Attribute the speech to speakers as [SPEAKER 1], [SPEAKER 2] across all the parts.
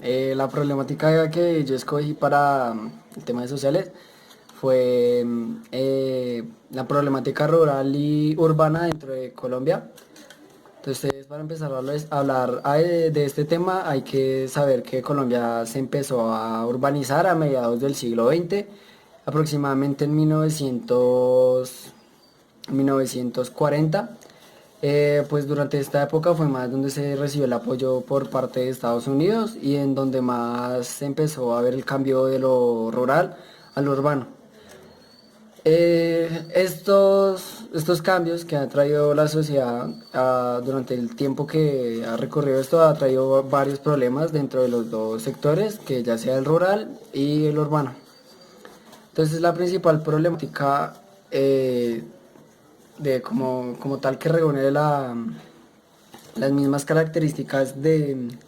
[SPEAKER 1] La problemática que yo escogí para el tema de sociales fue la problemática rural y urbana dentro de Colombia. Entonces, para empezar a hablar de este tema, hay que saber que Colombia se empezó a urbanizar a mediados del siglo XX, aproximadamente en 1940. Pues durante esta época fue más donde se recibió el apoyo por parte de Estados Unidos y en donde más se empezó a ver el cambio de lo rural a lo urbano. Estos cambios que ha traído la sociedad durante el tiempo que ha recorrido esto ha traído varios problemas dentro de los dos sectores, que ya sea el rural y el urbano. Entonces la principal problemática de como tal que reúne las mismas características del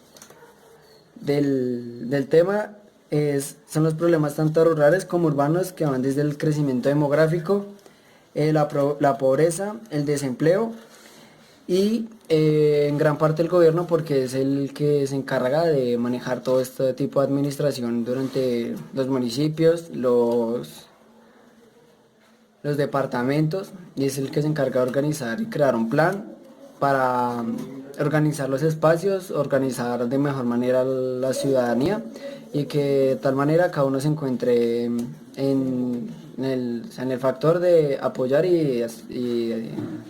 [SPEAKER 1] tema son los problemas tanto rurales como urbanos que van desde el crecimiento demográfico, la pobreza, el desempleo y en gran parte el gobierno porque es el que se encarga de manejar todo este tipo de administración durante los municipios, los departamentos y es el que se encarga de organizar y crear un plan para organizar los espacios, organizar de mejor manera la ciudadanía y que de tal manera cada uno se encuentre en el factor de apoyar y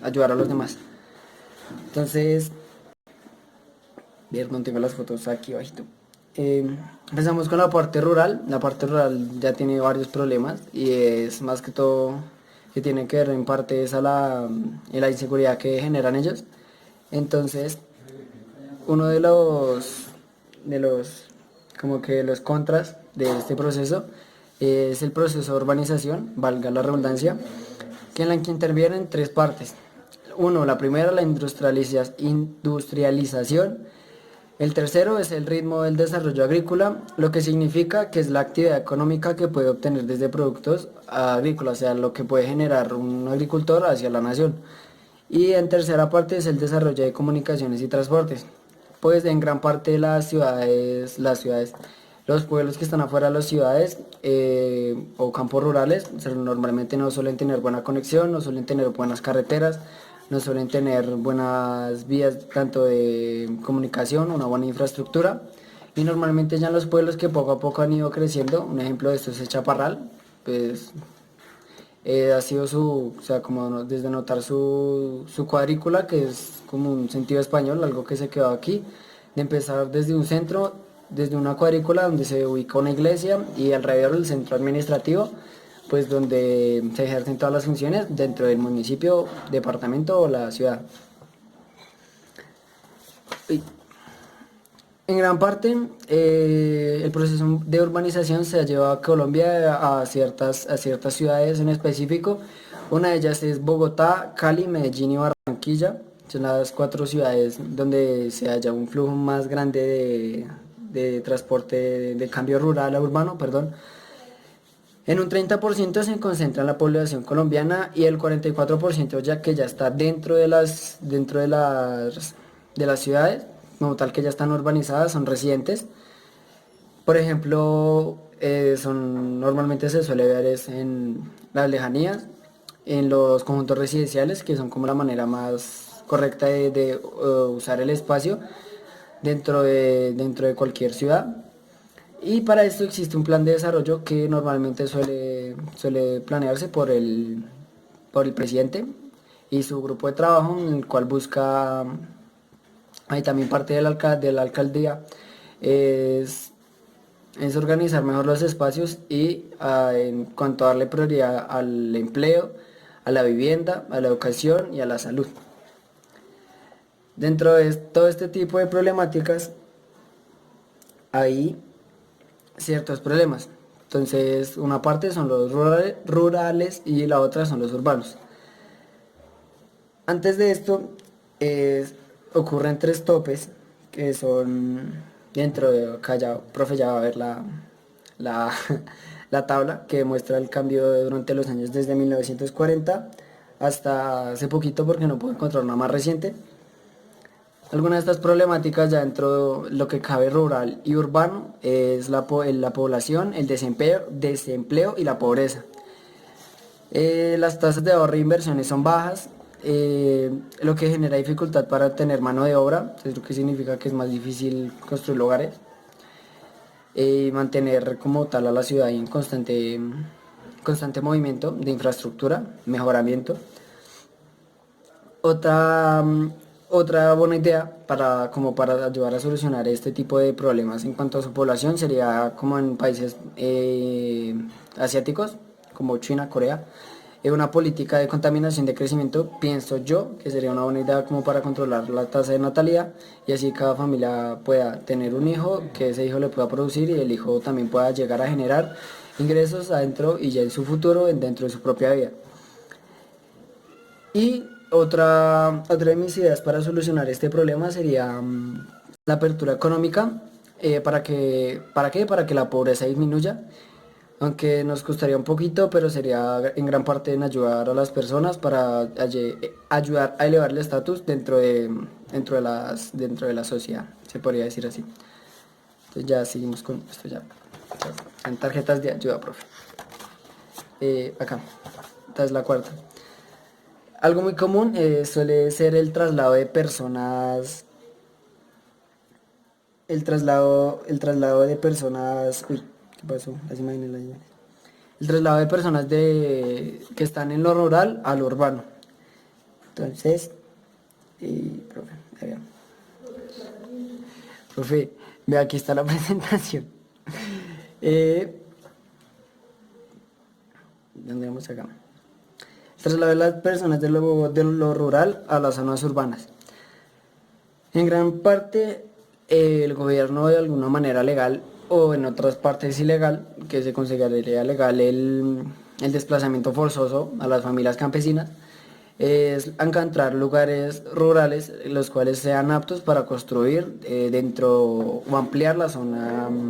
[SPEAKER 1] ayudar a los demás. Entonces, ver, no tengo las fotos aquí abajito. Empezamos con la parte rural. La parte rural ya tiene varios problemas y es más que todo que tiene que ver en parte es a la inseguridad que generan ellos. Entonces, uno de los como que los contras de este proceso es el proceso de urbanización, valga la redundancia, que en la que intervienen tres partes. Uno, la primera, la industrialización. El tercero es el ritmo del desarrollo agrícola, lo que significa que es la actividad económica que puede obtener desde productos agrícolas, o sea, lo que puede generar un agricultor hacia la nación. Y en tercera parte es el desarrollo de comunicaciones y transportes. Pues en gran parte de las ciudades, los pueblos que están afuera de las ciudades o campos rurales normalmente no suelen tener buena conexión, no suelen tener buenas carreteras, no suelen tener buenas vías tanto de comunicación, una buena infraestructura. Y normalmente ya en los pueblos que poco a poco han ido creciendo, un ejemplo de esto es el Chaparral, pues ha sido o sea, como desde notar su cuadrícula, que es como un sentido español, algo que se quedó aquí, de empezar desde un centro, desde una cuadrícula donde se ubica una iglesia y alrededor del centro administrativo, pues donde se ejercen todas las funciones dentro del municipio, departamento o la ciudad. En gran parte, el proceso de urbanización se ha llevado a Colombia a ciertas ciudades en específico. Una de ellas es Bogotá, Cali, Medellín y Barranquilla. Son las cuatro ciudades donde se halla un flujo más grande de transporte de cambio rural a urbano, perdón. En un 30% se concentra la población colombiana y el 44% ya que ya está dentro de las ciudades, como tal que ya están urbanizadas, son residentes. Por ejemplo, normalmente se suele ver es en las lejanías, en los conjuntos residenciales, que son como la manera más correcta de usar el espacio dentro de cualquier ciudad. Y para esto existe un plan de desarrollo que normalmente suele planearse por el presidente y su grupo de trabajo, en el cual busca, ahí también parte de la alcaldía, es, es organizar mejor los espacios y en cuanto a darle prioridad al empleo, a la vivienda, a la educación y a la salud. Dentro de todo este tipo de problemáticas, hay ciertos problemas. Entonces, una parte son los rurales y la otra son los urbanos. Antes de esto, ocurren tres topes que son dentro de acá ya, profe, ya va a ver la, la tabla que muestra el cambio durante los años desde 1940 hasta hace poquito porque no puedo encontrar una más reciente. Algunas de estas problemáticas ya dentro de lo que cabe rural y urbano es la población, el desempleo y la pobreza. Las tasas de ahorro e inversiones son bajas, lo que genera dificultad para obtener mano de obra, es lo que significa que es más difícil construir hogares y mantener como tal a la ciudad en constante movimiento de infraestructura, mejoramiento. Otra, otra buena idea como para ayudar a solucionar este tipo de problemas en cuanto a su población sería como en países asiáticos, como China, Corea, una política de contaminación de crecimiento, pienso yo, que sería una buena idea como para controlar la tasa de natalidad y así cada familia pueda tener un hijo, que ese hijo le pueda producir y el hijo también pueda llegar a generar ingresos adentro y ya en su futuro, dentro de su propia vida. Y otra de mis ideas para solucionar este problema sería la apertura económica. ¿Para qué? Para que la pobreza disminuya. Aunque nos costaría un poquito, pero sería en gran parte en ayudar a las personas para ayudar a elevar el estatus dentro de la sociedad, se podría decir así. Entonces ya seguimos con esto ya. En tarjetas de ayuda, profe. Acá, esta es la cuarta. Algo muy común suele ser el traslado de personas. El traslado de personas. Uy, ¿qué pasó? Las imágenes, las imágenes. El traslado de personas que están en lo rural a lo urbano. Entonces, profe, ahí va. Profe, ve aquí está la presentación. ¿Dónde vamos acá? El traslado de las personas de lo rural a las zonas urbanas. En gran parte, el gobierno de alguna manera legal o en otras partes ilegal, que se consideraría legal el desplazamiento forzoso a las familias campesinas, es encontrar lugares rurales los cuales sean aptos para construir dentro o ampliar la zona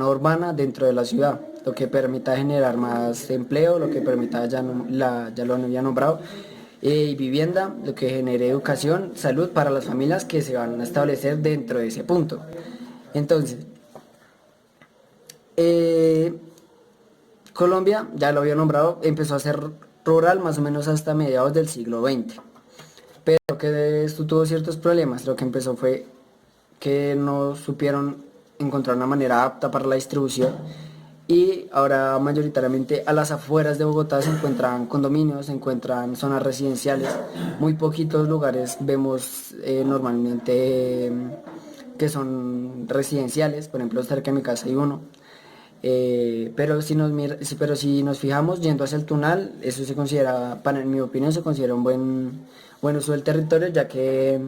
[SPEAKER 1] urbana dentro de la ciudad, lo que permita generar más empleo, lo que permita, ya lo había nombrado, y vivienda, lo que genere educación, salud para las familias que se van a establecer dentro de ese punto. Entonces, eh, Colombia, ya lo había nombrado, empezó a ser rural más o menos hasta mediados del siglo XX. Pero que esto tuvo ciertos problemas. Lo que empezó fue que no supieron encontrar una manera apta para la distribución y ahora mayoritariamente a las afueras de Bogotá se encuentran condominios, se encuentran zonas residenciales, muy poquitos lugares vemos normalmente que son residenciales, por ejemplo cerca de mi casa hay uno. Pero si nos fijamos yendo hacia el Tunal, eso se considera, en mi opinión, se considera un buen uso del territorio, ya que,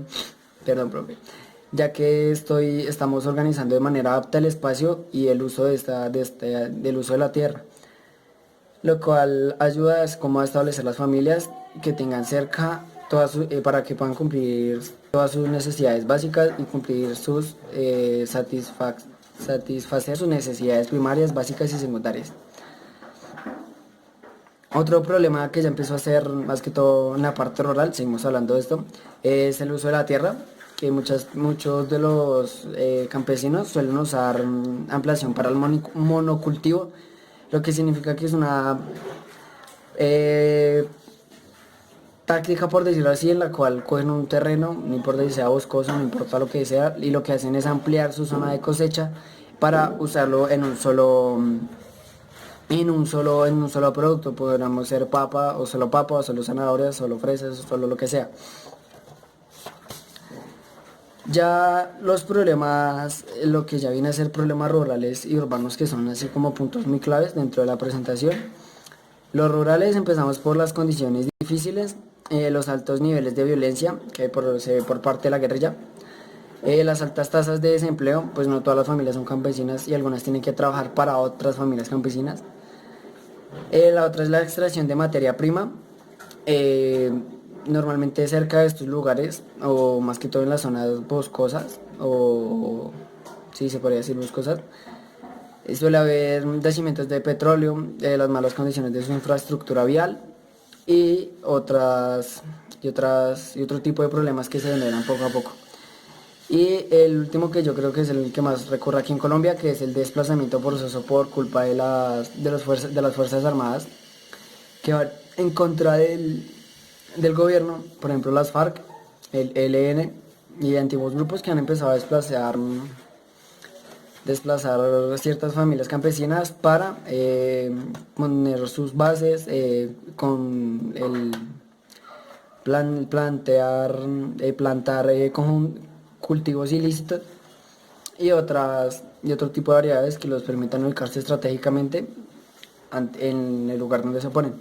[SPEAKER 1] perdón, profe, ya que estamos organizando de manera apta el espacio y el uso del uso de la tierra, lo cual ayuda es como a establecer las familias que tengan cerca para que puedan cumplir todas sus necesidades básicas y cumplir satisfacer sus necesidades primarias, básicas y secundarias. Otro problema que ya empezó a ser más que todo en la parte rural, seguimos hablando de esto, es el uso de la tierra, que muchos de los campesinos suelen usar ampliación para el monocultivo, lo que significa que es una eh, táctica, por decirlo así, en la cual cogen un terreno, no importa si sea boscoso, no importa lo que sea, y lo que hacen es ampliar su zona de cosecha para usarlo en un solo producto. Podríamos ser papa, o solo zanahorias, solo fresas, o solo lo que sea. Ya los problemas, lo que ya viene a ser problemas rurales y urbanos, que son así como puntos muy claves dentro de la presentación. Los rurales empezamos por las condiciones difíciles, los altos niveles de violencia que se ve por parte de la guerrilla, las altas tasas de desempleo, pues no todas las familias son campesinas y algunas tienen que trabajar para otras familias campesinas. La otra es la extracción de materia prima. Normalmente cerca de estos lugares, o más que todo en las zonas boscosas, sí se podría decir boscosas, suele haber yacimientos de petróleo, las malas condiciones de su infraestructura vial, y y otro tipo de problemas que se generan poco a poco. Y el último, que yo creo que es el que más recurre aquí en Colombia, que es el desplazamiento forzoso por culpa de de las Fuerzas Armadas, que va en contra del gobierno, por ejemplo las FARC, el ELN y antiguos grupos que han empezado a desplazar ciertas familias campesinas para poner sus bases con el plantar cultivos ilícitos y otro tipo de variedades que los permitan ubicarse estratégicamente en el lugar donde se oponen.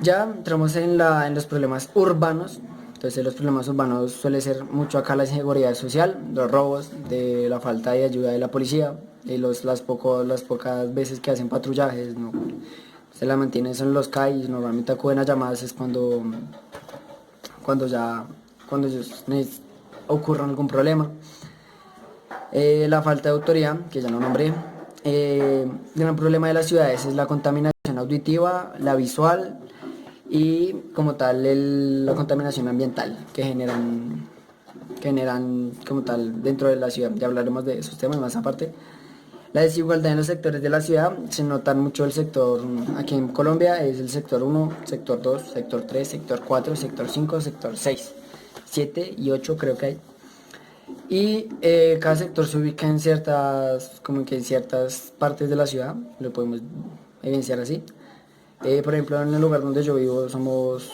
[SPEAKER 1] Ya entramos en los problemas urbanos. Entonces, los problemas urbanos suele ser mucho acá la inseguridad social, los robos, de la falta de ayuda de la policía, y las pocas veces que hacen patrullajes, no, se la mantienen en los calles, normalmente acuden a llamadas es cuando ya, cuando ellos ocurra algún problema. La falta de autoridad, que ya no nombré. El gran problema de las ciudades es la contaminación auditiva, la visual y como tal la contaminación ambiental que generan como tal dentro de la ciudad. Ya hablaremos de esos temas más aparte. La desigualdad en los sectores de la ciudad se nota mucho el sector, aquí en Colombia es el sector 1, sector 2, sector 3, sector 4, sector 5, sector 6, 7 y 8 creo que hay. Y cada sector se ubica en como que en ciertas partes de la ciudad, lo podemos evidenciar así. Por ejemplo, en el lugar donde yo vivo somos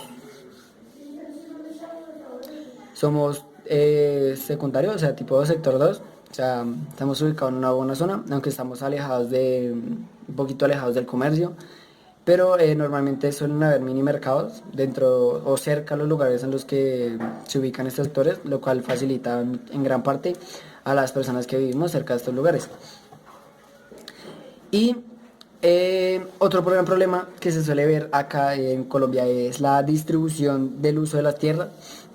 [SPEAKER 1] secundarios, o sea, tipo sector 2. O sea, estamos ubicados en una buena zona, aunque estamos un poquito alejados del comercio. Pero normalmente suelen haber mini mercados dentro o cerca de los lugares en los que se ubican estos sectores, lo cual facilita en gran parte a las personas que vivimos cerca de estos lugares. Y otro gran problema que se suele ver acá en Colombia es la distribución del uso de las tierras,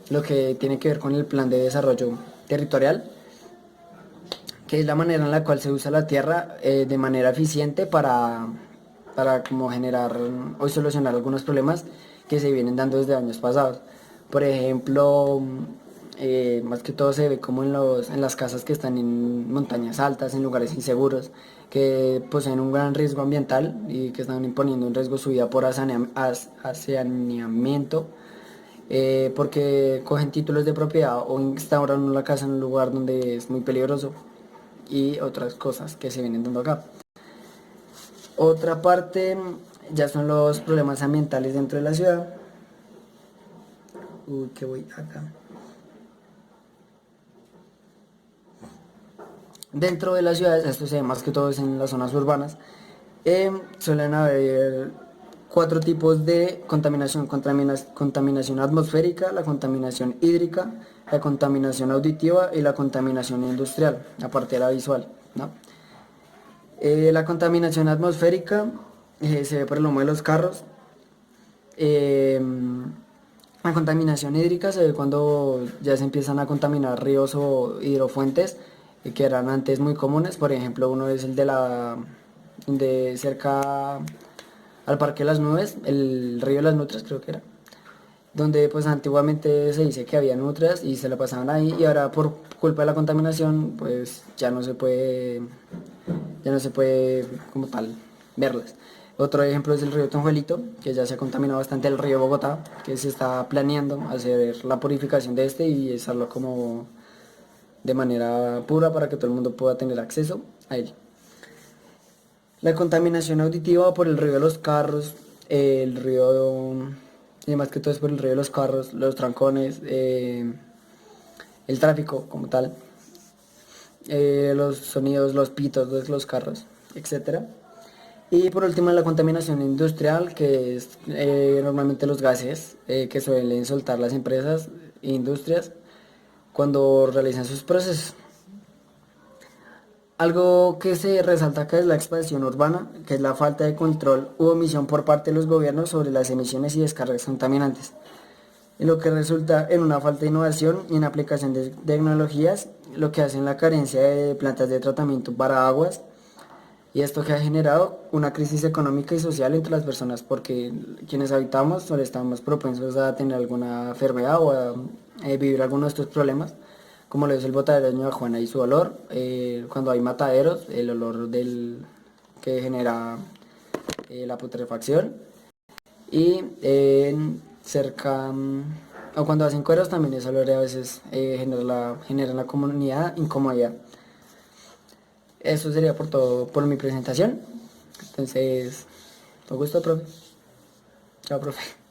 [SPEAKER 1] lo que tiene que ver con el plan de desarrollo territorial, que es la manera en la cual se usa la tierra de manera eficiente para como generar o solucionar algunos problemas que se vienen dando desde años pasados. Por ejemplo, más que todo se ve como en las casas que están en montañas altas, en lugares inseguros, que poseen un gran riesgo ambiental y que están imponiendo un riesgo su vida por saneamiento, porque cogen títulos de propiedad o instauran una casa en un lugar donde es muy peligroso y otras cosas que se vienen dando acá. Otra parte ya son los problemas ambientales dentro de la ciudad. Uy, que voy acá. Dentro de las ciudades, esto se ve más que todo es en las zonas urbanas, suelen haber cuatro tipos de contaminación atmosférica, la contaminación hídrica, la contaminación auditiva y la contaminación industrial, aparte de la visual, ¿no? La contaminación atmosférica se ve por el humo de los carros. Eh, la contaminación hídrica se ve cuando ya se empiezan a contaminar ríos o hidrofuentes que eran antes muy comunes. Por ejemplo, uno es el de cerca al Parque de las Nubes, el río de las Nutrias creo que era, donde pues antiguamente se dice que había nutrias y se la pasaban ahí, y ahora por culpa de la contaminación pues ya no se puede como tal verlas. Otro ejemplo es el río Tonjuelito, que ya se ha contaminado bastante el río Bogotá, que se está planeando hacer la purificación de este y usarlo como de manera pura para que todo el mundo pueda tener acceso a él. La contaminación auditiva por el río de los carros, el río, y más que todo es por el río de los carros, los trancones, el tráfico como tal, los sonidos, los pitos de los carros, etcétera. Y por último la contaminación industrial, que es normalmente los gases que suelen soltar las empresas e industrias cuando realizan sus procesos. Algo que se resalta acá es la expansión urbana, que es la falta de control u omisión por parte de los gobiernos sobre las emisiones y descargas contaminantes, en lo que resulta en una falta de innovación y en aplicación de tecnologías, lo que hace en la carencia de plantas de tratamiento para aguas, Y esto que ha generado una crisis económica y social entre las personas, porque quienes habitamos solo estamos propensos a tener alguna enfermedad o a vivir alguno de estos problemas, como lo es el botadero de Ñuñoa Juana y su olor, cuando hay mataderos, el olor que genera la putrefacción, y cerca, o cuando hacen cueros también ese olor a veces genera en la comunidad incomodidad. Eso sería por todo, por mi presentación. Entonces, con gusto, profe. Chao, profe.